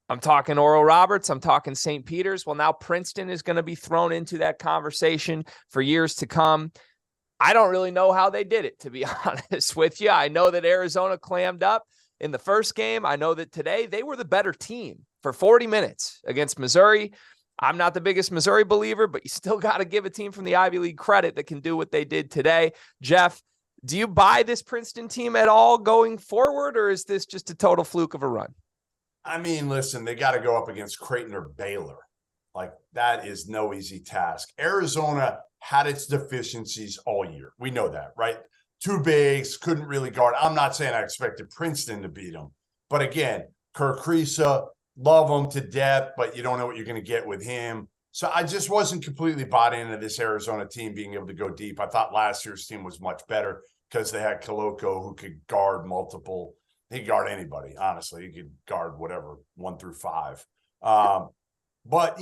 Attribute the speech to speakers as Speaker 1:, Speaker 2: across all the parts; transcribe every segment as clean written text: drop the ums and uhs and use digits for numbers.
Speaker 1: I'm talking Oral Roberts. I'm talking St. Peter's. Well, now Princeton is going to be thrown into that conversation for years to come. I don't really know how they did it, to be honest with you. I know that Arizona clammed up in the first game. I know that today they were the better team for 40 minutes against Missouri. I'm not the biggest Missouri believer, but you still got to give a team from the Ivy League credit that can do what they did today. Jeff, do you buy this Princeton team at all going forward, or is this just a total fluke of a run?
Speaker 2: I mean, listen, they got to go up against Creighton or Baylor. Like, that is no easy task. Arizona had its deficiencies all year. We know that, right? Two bigs, couldn't really guard. I'm not saying I expected Princeton to beat them. But again, Kirk Kriisa, love him to death, but you don't know what you're going to get with him. So I just wasn't completely bought into this Arizona team being able to go deep. I thought last year's team was much better because they had Koloko, who could guard multiple. He could guard anybody, honestly. He could guard whatever, 1 through 5. But,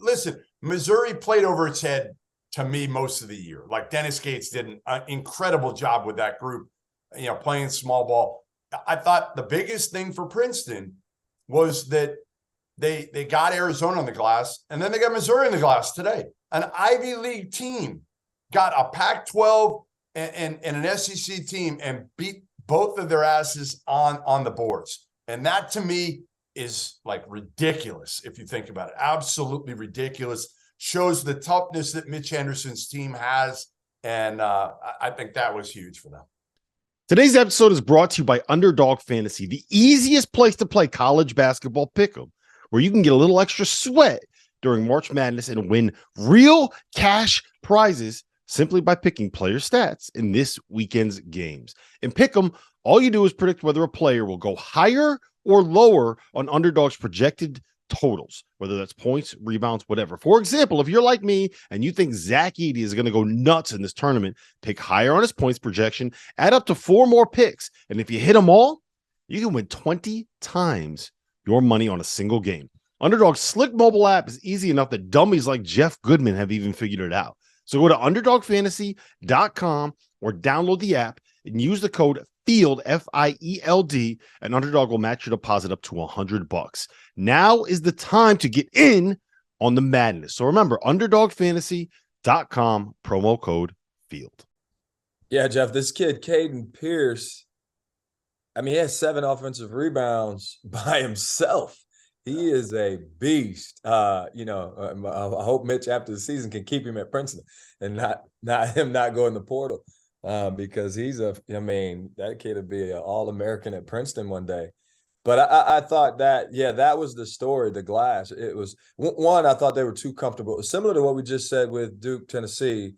Speaker 2: listen, Missouri played over its head to me most of the year. Like, Dennis Gates did an incredible job with that group, playing small ball. I thought the biggest thing for Princeton was that they got Arizona on the glass, and then they got Missouri on the glass today. An Ivy League team got a Pac-12 and an SEC team and beat both of their asses on the boards. And that, to me, is like ridiculous if you think about it. Absolutely ridiculous. Shows the toughness that Mitch Henderson's team has. And I think that was huge for them.
Speaker 3: Today's episode is brought to you by Underdog Fantasy, the easiest place to play college basketball pick'em, where you can get a little extra sweat during March Madness and win real cash prizes simply by picking player stats in this weekend's games. In pick'em, all you do is predict whether a player will go higher or lower on Underdog's projected totals, whether that's points, rebounds, whatever. For example, if you're like me and you think Zach Edey is going to go nuts in this tournament, take higher on his points projection, add up to 4 more picks, and if you hit them all, you can win 20 times your money on a single game. Underdog's slick mobile app is easy enough that dummies like Jeff Goodman have even figured it out. So go to UnderdogFantasy.com or download the app and use the code FIELD, FIELD, and Underdog will match your deposit up to $100. Now is the time to get in on the madness. So remember, UnderdogFantasy.com, promo code FIELD.
Speaker 4: Yeah, Jeff, this kid, Caden Pierce, he has 7 offensive rebounds by himself. He is a beast. I hope Mitch after the season can keep him at Princeton and not him not go in the portal. Because he's that kid would be an All-American at Princeton one day. But I thought that was the story, the glass. It was one, I thought they were too comfortable. Similar to what we just said with Duke, Tennessee.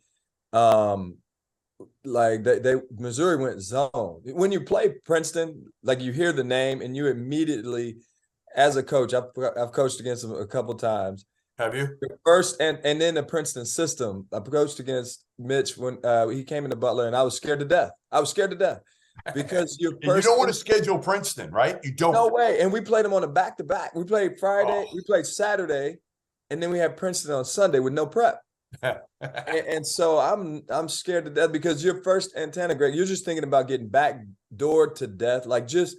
Speaker 4: Missouri went zone. When you play Princeton, like, you hear the name and you immediately, as a coach, I've coached against them a couple times.
Speaker 2: Have you?
Speaker 4: First, and then the Princeton system. I coached against Mitch when he came into Butler, and I was scared to death. Because you
Speaker 2: don't want to schedule Princeton, right? You don't.
Speaker 4: No way. And we played them on a back-to-back. We played Friday, we played Saturday, and then we had Princeton on Sunday with no prep. and so I'm scared to death because your first antenna, Greg, you're just thinking about getting backdoored to death. Like, just